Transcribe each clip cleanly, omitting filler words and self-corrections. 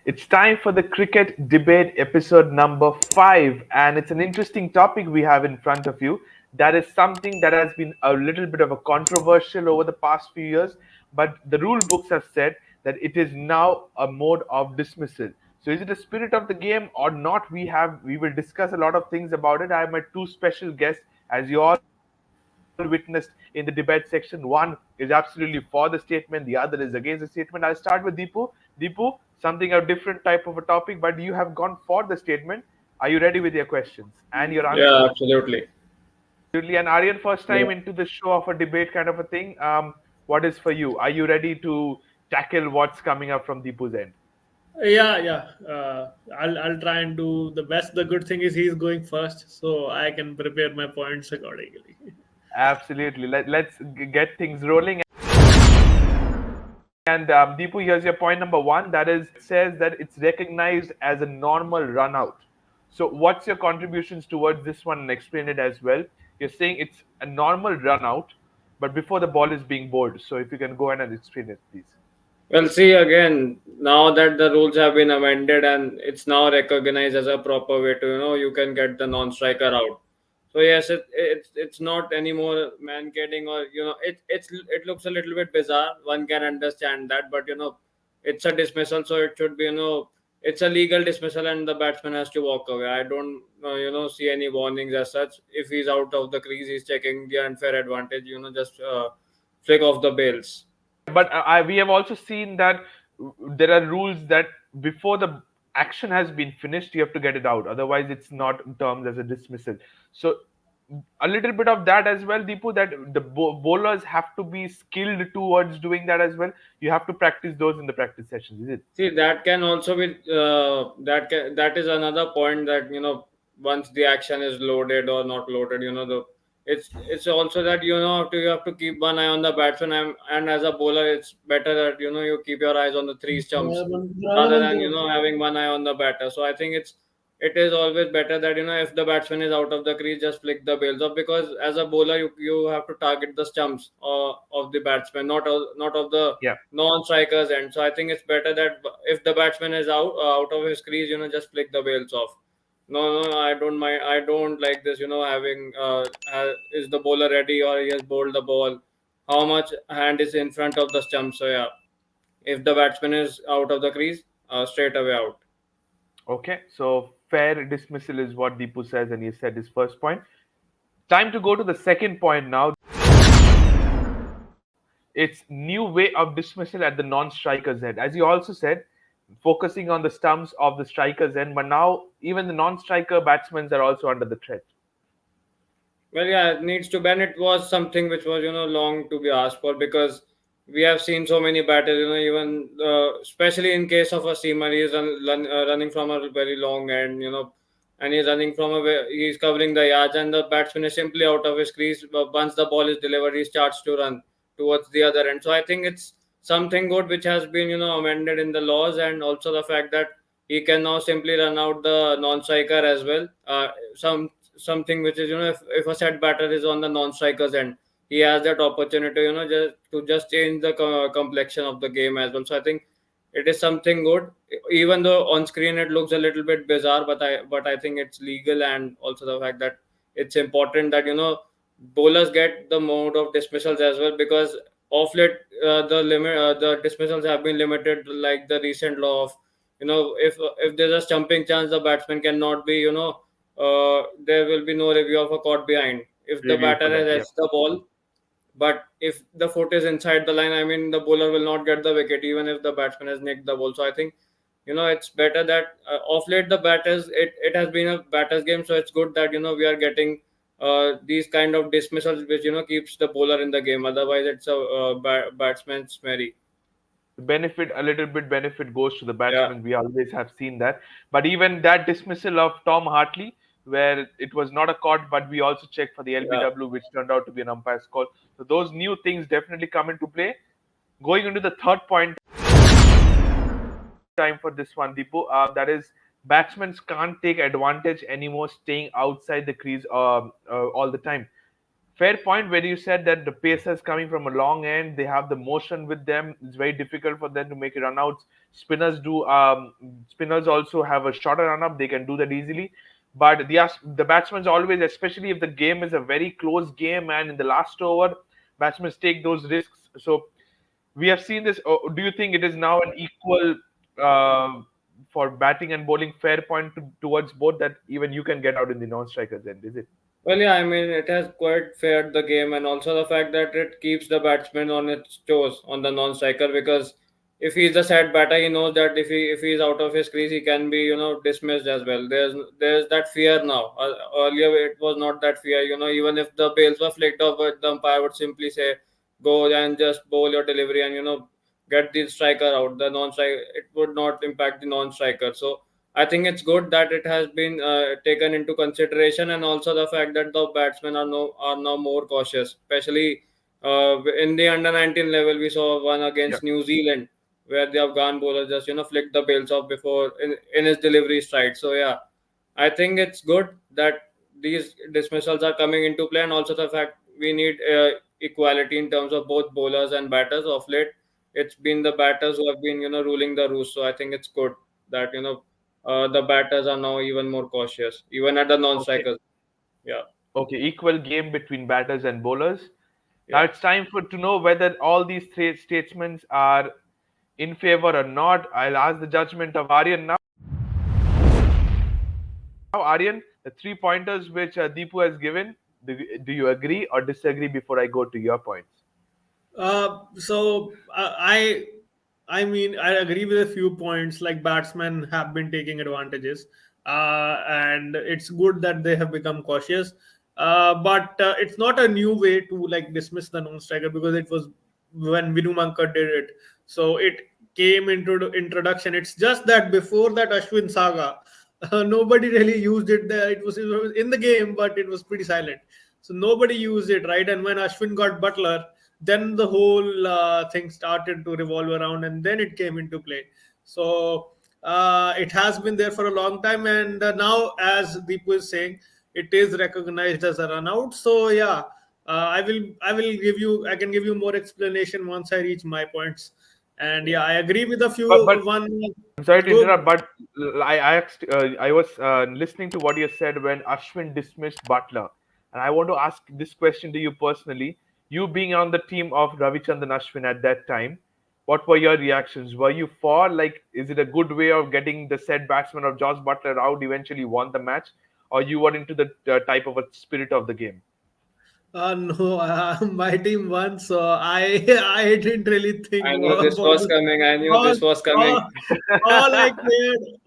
It's time for the cricket debate episode number 5, and it's an interesting topic we have in front of you. That is something that has been a little bit of a controversial over the past few years, but the rule books have said that it is now a mode of dismissal. So, is it a spirit of the game or not? We will discuss a lot of things about it. I have my two special guests, as you all witnessed in the debate section. One is absolutely for the statement, the other is against the statement. I'll start with Deepu. Deepu, something a different type of a topic, but you have gone for the statement. Are you ready with your questions and your answers? Yeah, absolutely. Absolutely. And Aryan, first time into the show of a debate kind of a thing. What is for you? Are you ready to tackle what's coming up from Deepu's end? Yeah. I'll try and do the best. The good thing is he's going first, so I can prepare my points accordingly. Absolutely. Let's get things rolling. And Deepu, here's your point number one. That is, it says that it's recognized as a normal run out. So, what's your contributions towards this one? And explain it as well. You're saying it's a normal run out, but before the ball is being bowled. So, if you can go ahead and explain it, please. Well, see again, now that the rules have been amended and it's now recognized as a proper way to, you can get the non-striker out. So yes, it's not anymore Mankading or it looks a little bit bizarre. One can understand that, but it's a dismissal, so it should be it's a legal dismissal and the batsman has to walk away. I don't see any warnings as such. If he's out of the crease, he's taking the unfair advantage. Just flick off the bails. But we have also seen that there are rules that before the action has been finished, you have to get it out. Otherwise, it's not termed as a dismissal. So, a little bit of that as well, Deepu, that the bowlers have to be skilled towards doing that as well. You have to practice those in the practice sessions, is it? See, that can also be that is another point that once the action is loaded or not loaded, it's also that you have to keep one eye on the batsman and as a bowler, it's better that you keep your eyes on the three stumps rather than having one eye on the batter. So I think it is always better that if the batsman is out of the crease, just flick the bails off because as a bowler, you have to target the stumps of the batsman, not of the Yeah. non-strikers end. So I think it's better that if the batsman is out of his crease, just flick the bails off. No, I don't mind. I don't like this. Having is the bowler ready or he has bowled the ball? How much hand is in front of the stump? So yeah, if the batsman is out of the crease, straight away out. Okay. So, fair dismissal is what Deepu says, and he said his first point. Time to go to the second point now. It's new way of dismissal at the non-striker's end. As you also said, focusing on the stumps of the striker's end, but now even the non-striker batsmen are also under the threat. Well, yeah, it needs to ban. It was something which was long to be asked for because we have seen so many batters. Even especially in case of a seamer, he is running from a very long end. And he's running from he's covering the yards, and the batsman is simply out of his crease. But once the ball is delivered, he starts to run towards the other end. So I think it's something good which has been amended in the laws, and also the fact that he can now simply run out the non-striker as well. Something which is if a set batter is on the non-strikers end, he has that opportunity just change the complexion of the game as well. So I think it is something good, even though on screen it looks a little bit bizarre, but I think it's legal, and also the fact that it's important that bowlers get the mode of dismissals as well because of late the dismissals have been limited, like the recent law of if there's a stumping chance, the batsman cannot be there will be no review of a caught behind if the Review batter for has that. Yeah. edged the ball. But if the foot is inside the line, I mean, the bowler will not get the wicket even if the batsman has nicked the ball. So I think it's better that off late the batters it has been a batters game, so it's good that we are getting these kind of dismissals which keeps the bowler in the game. Otherwise, it's a batsman's merry. Benefit a little bit benefit goes to the Yeah. batsman. We always have seen that. But even that dismissal of Tom Hartley, where it was not a caught, but we also checked for the Yeah. LBW, which turned out to be an umpire's call. So those new things definitely come into play. Going into the third point, time for this one, Deepu. That is, batsmen can't take advantage anymore, staying outside the crease all the time. Fair point where you said that the pacers coming from a long end, they have the motion with them. It's very difficult for them to make run outs. Spinners do. Spinners also have a shorter run up. They can do that easily. But the batsmen always, especially if the game is a very close game and in the last over, batsmen take those risks. So we have seen this. Do you think it is now an equal uh, for batting and bowling fair point towards both that even you can get out in the non-strikers end? Is it? Well, yeah, I mean, it has quite faired the game, and also the fact that it keeps the batsman on its toes on the non-striker, because if he's a set batter, he knows that if he's out of his crease, he can be dismissed as well. There's that fear now. Earlier, it was not that fear. Even if the bails were flicked off, but the umpire would simply say, "Go and just bowl your delivery and get the striker out." The non-striker, it would not impact the non-striker. So I think it's good that it has been taken into consideration, and also the fact that the batsmen are now more cautious, especially in the under 19 level. We saw one Yeah. against New Zealand where the Afghan bowler just flicked the bails off before in his delivery stride. So yeah, I think it's good that these dismissals are coming into play, and also the fact we need equality in terms of both bowlers and batters. Of late, it's been the batters who have been ruling the roost. So I think it's good that the batters are now even more cautious, even at the Okay. non-strikers. Yeah, Okay, equal game between batters and bowlers. Now yeah. it's time for to know whether all these three statements are in favor or not. I'll ask the judgment of Aryan now. Now, Aryan, the 3 pointers which Deepu has given, do you agree or disagree before I go to your points? I mean, I agree with a few points. Like batsmen have been taking advantages, and it's good that they have become cautious. But it's not a new way to like dismiss the non-striker, because it was when Vinu Mankad did it. So it came into the introduction. It's just that before that Ashwin saga, nobody really used it. There, it was in the game, but it was pretty silent. So nobody used it, right? And when Ashwin got Butler, then the whole thing started to revolve around, and then it came into play. So it has been there for a long time, and now, as Deepu is saying, it is recognized as a run out. So yeah, I can give you more explanation once I reach my points. And yeah, I agree with a But few one. I'm sorry to Go. interrupt, but I was listening to what you said when Ashwin dismissed Butler, and I want to ask this question to you personally. You being on the team of Ravichandran Ashwin at that time, what were your reactions? Were you for like, is it a good way of getting the said batsman of Josh Butler out, eventually won the match, or you were into the type of a spirit of the game? No, my team won, so I I didn't really think I knew about this was the coming. I knew all, this was coming. all,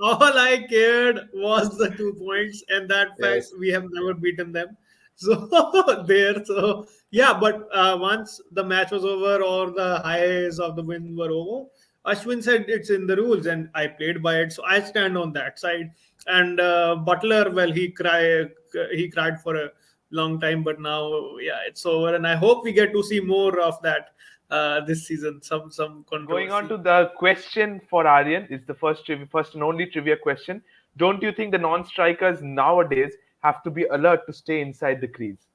all I cared was the 2 points, and that fact Yes. we have never beaten them. So there, so yeah, but once the match was over or the highs of the win were over, Ashwin said it's in the rules, and I played by it. So I stand on that side. And Butler, well, he cried for a long time, but now yeah, it's over, and I hope we get to see more of that this season. Some Going on controversy. to the question for Aryan, is the first and only trivia question. Don't you think the non-strikers nowadays have to be alert to stay inside the crease?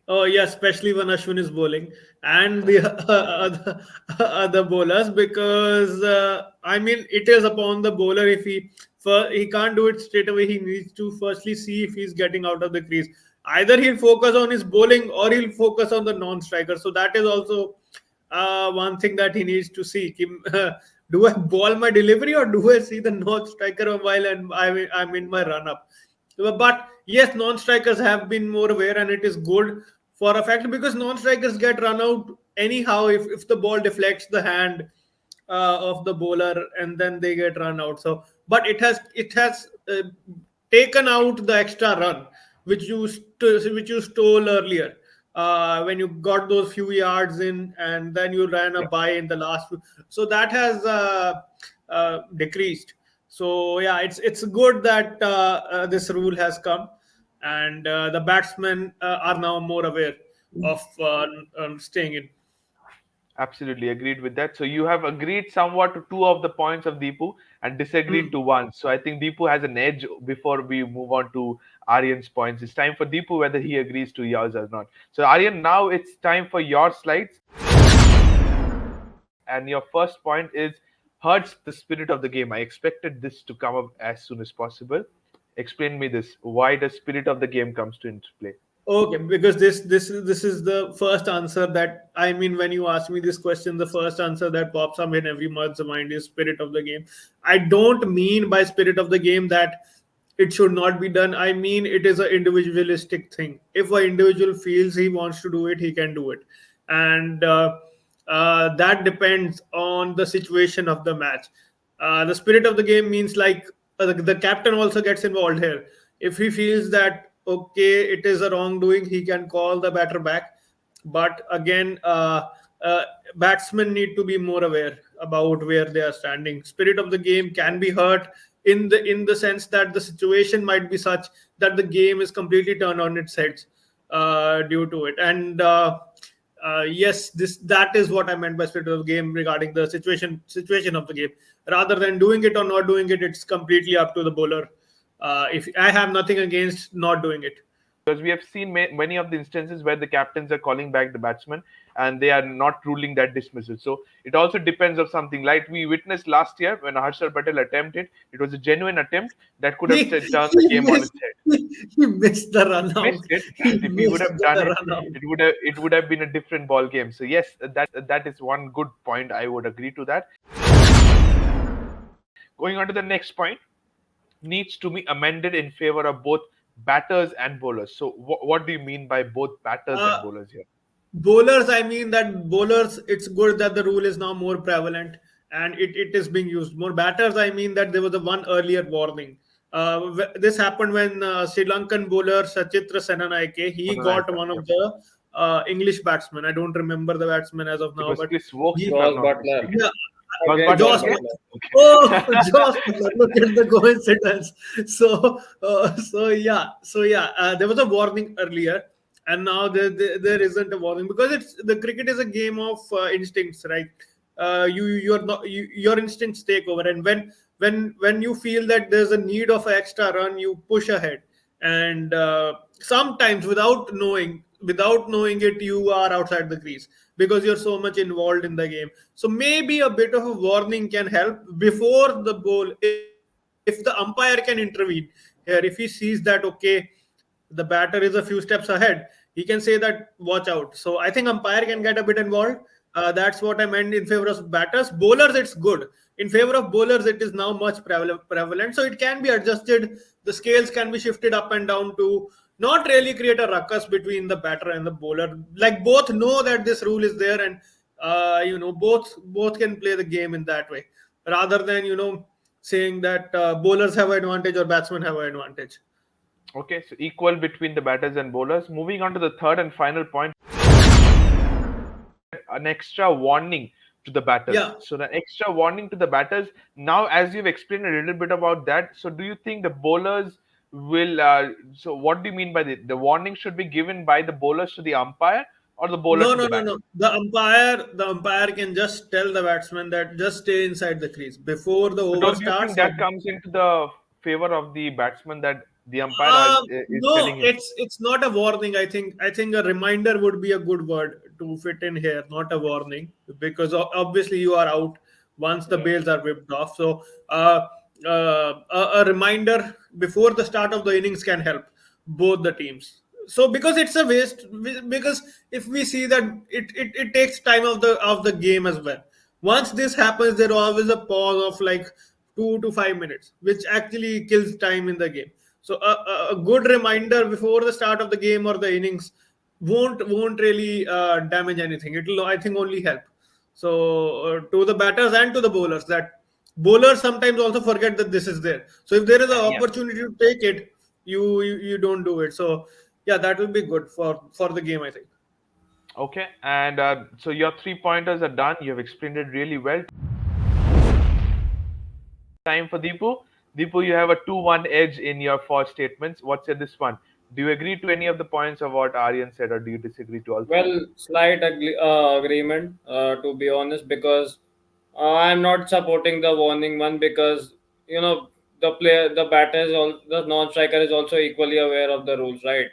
Oh yeah, especially when Ashwin is bowling and the other bowlers, because I mean it is upon the bowler. If he can't do it straight away, he needs to firstly see if he's getting out of the crease. Either he'll focus on his bowling or he'll focus on the non-striker. So that is also one thing that he needs to see. Do I ball my delivery or do I see the non-striker while I'm in my run-up? But yes, non-strikers have been more aware, and it is good for a fact, because non-strikers get run out anyhow if the ball deflects the hand of the bowler, and then they get run out. So, but it has taken out the extra run which you stole earlier, when you got those few yards in and then you ran a Yeah. by in the last so that has decreased. So yeah, it's good that this rule has come, and the batsmen are now more aware of staying in. Absolutely agreed with that. So you have agreed somewhat to two of the points of Deepu and disagreed Hmm. to one. So I think Deepu has an edge before we move on to Aryan's points. It's time for Deepu whether he agrees to yours or not. So Aryan, now it's time for your slides. And your first point is hurts the spirit of the game. I expected this to come up as soon as possible. Explain me this. Why does spirit of the game comes to into play? Okay, because this is the first answer that, I mean, when you ask me this question, the first answer that pops up in every month's mind is spirit of the game. I don't mean by spirit of the game that it should not be done. I mean it is an individualistic thing. If an individual feels he wants to do it, he can do it, and that depends on the situation of the match. The spirit of the game means like the captain also gets involved here. If he feels that okay, it is a wrongdoing, he can call the batter back. But again, uh, batsmen need to be more aware about where they are standing. Spirit of the game can be hurt in the sense that the situation might be such that the game is completely turned on its head due to it. And yes, this that is what I meant by spirit of the game regarding the situation of the game. Rather than doing it or not doing it, it's completely up to the bowler. If I have nothing against not doing it. Because we have seen many of the instances where the captains are calling back the batsman and they are not ruling that dismissal. So it also depends of something like we witnessed last year when Harshal Patel attempted. It was a genuine attempt that could have He, turned the he game on its missed head. he missed the run out. Missed it, He and if he would missed have done the it, run out. it would have been a different ball game. So yes, that is one good point. I would agree to that. Going on to the next point, needs to be amended in favor of both batters and bowlers. So what do you mean by both batters and Uh, bowlers here? Bowlers, I mean that bowlers, it's good that the rule is now more prevalent and it is being used. More batters, I mean that there was a one earlier warning. This happened when Sri Lankan bowler Sachitra Senanaike, he got one Yep. of the English batsmen. I don't remember the batsman as of It now, was but Chris Wokes, if he, I'm Josh not Butler. mistaken. yeah, Was Again, Butler Josh Josh. there? Butler. Oh, Josh Butler, look at the coincidence. So there was a warning earlier, and now there isn't a warning because it's the cricket is a game of instincts, right? You're not your instincts take over, and when you feel that there's a need of an extra run, you push ahead, and sometimes without knowing it, you are outside the crease because you're so much involved in the game. So maybe a bit of a warning can help before the ball. If the umpire can intervene here, if he sees that okay, the batter is a few steps ahead, he can say that watch out. So I think umpire can get a bit involved. That's what I meant in favor of batters. Bowlers, it's good. In favor of bowlers, it is now much prevalent. So it can be adjusted. The scales can be shifted up and down to not really create a ruckus between the batter and the bowler. Like both know that this rule is there, and both can play the game in that way, rather than saying that bowlers have an advantage or batsmen have an advantage. Okay, so equal between the batters and bowlers. Moving on to the third and final point, an extra warning to the batters. Yeah. So the extra warning to the batters. Now, as you've explained a little bit about that, so do you think the bowlers will? So what do you mean by the warning should be given by the bowlers to the umpire or the bowler No, to no, the no, no. batsman? The umpire can just tell the batsman that just stay inside the crease before the So over don't you think starts. that comes into the favor of the batsman that the umpire is No, telling him? it's not a warning. I think a reminder would be a good word to fit in here, not a warning, because obviously you are out once the Yeah. bails are whipped off. So a reminder before the start of the innings can help both the teams. So because it's a waste, because if we see that it takes time of the game as well. Once this happens, there always a pause of like 2 to 5 minutes, which actually kills time in the game. So a good reminder before the start of the game or the innings won't really damage anything. It'll, I think, only help. So to the batters and to the bowlers, that bowlers sometimes also forget that this is there. So if there is an Yeah. opportunity to take it, you don't do it. So yeah, that will be good for the game, I think. Okay, and so your 3 pointers are done. You have explained it really well. Time for Deepu. Deepu, you have a 2-1 edge in your four statements. What's your this one? Do you agree to any of the points of what Aryan said, or do you disagree to all three? Well, slight agreement, to be honest, because I'm not supporting the warning one because you know the batter is all the non-striker is also equally aware of the rules, right?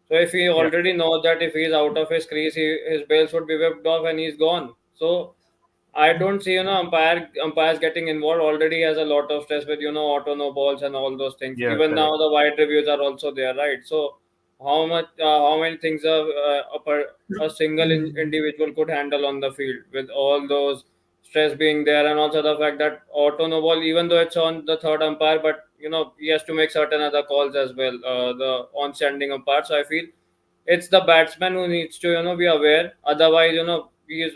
So if he Yeah, already knows that if he's out of his crease, his bails would be whipped off and he's gone. So I don't see umpires getting involved. Already has a lot of stress with auto no balls and all those things. yeah, Even correct. now the wide reviews are also there, right? So how many things a single individual could handle on the field with all those stress being there, and also the fact that auto no ball, even though it's on the third umpire, but he has to make certain other calls as well. The on standing umpire. So I feel it's the batsman who needs to be aware. Otherwise, he is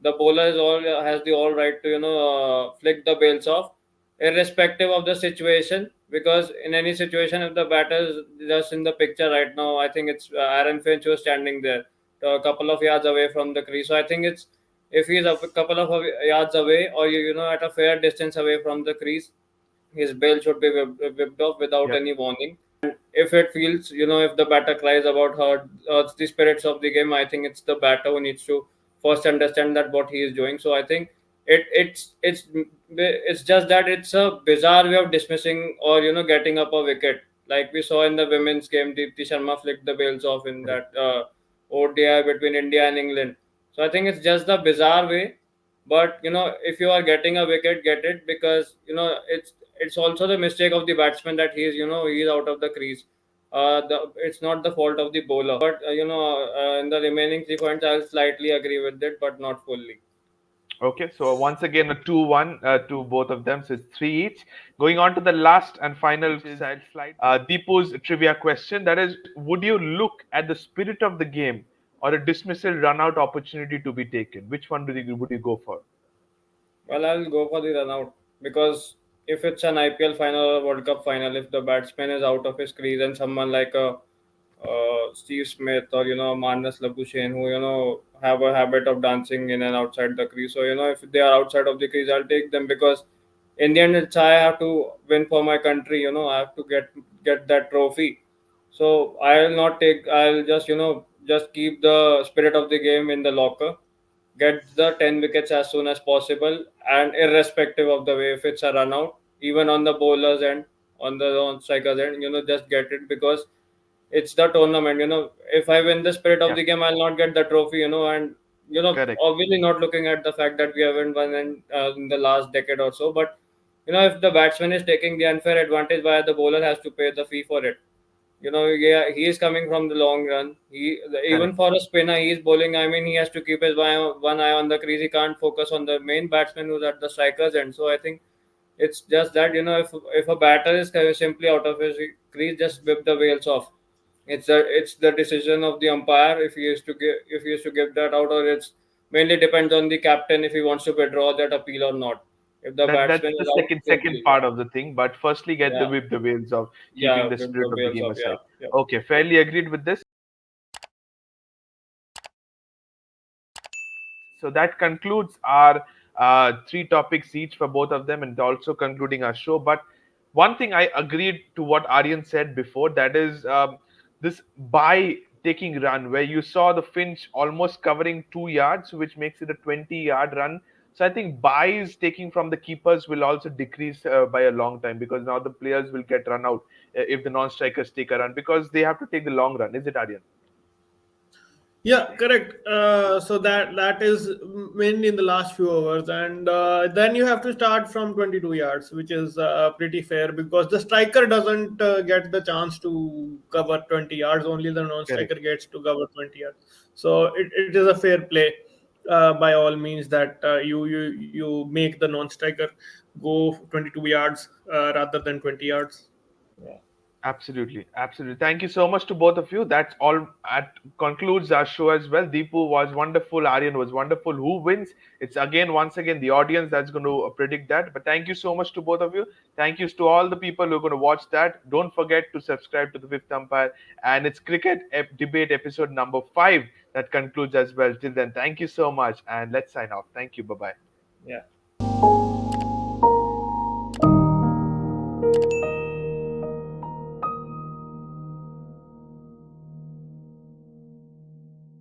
the bowler is all has the all right to flick the bails off, irrespective of the situation. Because in any situation, if the batter is just in the picture right now, I think it's Aaron Finch who is standing there, a couple of yards away from the crease. So I think it's if he's a couple of yards away, or at a fair distance away from the crease, his bail should be whipped off without Yeah, any warning. If it feels, if the batter cries about hurts the spirits of the game, I think it's the batter who needs to first understand that what he is doing. So I think it's just that it's a bizarre way of dismissing or getting up a wicket, like we saw in the women's game. Deepti Sharma flicked the bails off in correct. that ODI between India and England. So I think it's just the bizarre way. But if you are getting a wicket, get it, because it's also the mistake of the batsman that he's out of the crease. It's not the fault of the bowler. But in the remaining 3 points, I'll slightly agree with it, but not fully. Okay, so once again, a 2-1 to both of them, so it's three each. Going on to the last and final side slide, Deepu's trivia question. That is, would you look at the spirit of the game or a dismissal run out opportunity to be taken? Which one would you go for? Well, I'll go for the run out, because if it's an IPL final or World Cup final, if the batsman is out of his crease and someone like a Steve Smith or Marnus Labuschagne, who have a habit of dancing in and outside the crease, so if they are outside of the crease, I'll take them, because in the end it's I have to win for my country. I have to get that trophy. So I'll not take. I'll just keep the spirit of the game in the locker, get the 10 wickets as soon as possible, and irrespective of the way, if it's a run out, even on the bowlers end, on the on strikers end, just get it, because it's the tournament. If I win the spirit of Yeah, the game, I'll not get the trophy. And correct, obviously not looking at the fact that we haven't won in the last decade or so, but if the batsman is taking the unfair advantage, why the bowler has to pay the fee for it? Yeah, he is coming from the long run. Even correct. for a spinner, he is bowling. I mean, he has to keep his one eye on the crease. He can't focus on the main batsman who's at the striker's end. So I think it's just that if a batter is simply out of his crease, just whip the bails off. It's the decision of the umpire if he is to give that out, or it's mainly depends on the captain if he wants to withdraw that appeal or not. If the That's batsman the is out, second simply, part of the thing. But firstly, get yeah, the wheels of keeping yeah, the whip spirit the of the bails game off, yeah, aside. yeah. Okay, fairly agreed with this. So that concludes our three topics each for both of them, and also concluding our show. But one thing I agreed to what Aryan said before, that is this by taking run, where you saw the Finch almost covering 2 yards, which makes it a 20-yard run. So I think buys taking from the keepers will also decrease by a long time, because now the players will get run out if the non-strikers take a run, because they have to take the long run. Is it, Aryan? Yeah, correct. So that is mainly in the last few overs, and then you have to start from 22 yards, which is pretty fair because the striker doesn't get the chance to cover 20 yards. Only the non-striker Correct. gets to cover 20 yards. So it is a fair play by all means that you make the non-striker go 22 yards rather than 20 yards. Yeah. Absolutely, absolutely. Thank you so much to both of you. That's all. At concludes our show as well. Deepu was wonderful. Aryan was wonderful. Who wins? It's again, once again, the audience that's going to predict that. But thank you so much to both of you. Thank yous to all the people who are going to watch that. Don't forget to subscribe to the Fifth Umpire. And it's cricket debate episode number 5 that concludes as well. Till then, thank you so much, and let's sign off. Thank you. Bye bye. Yeah.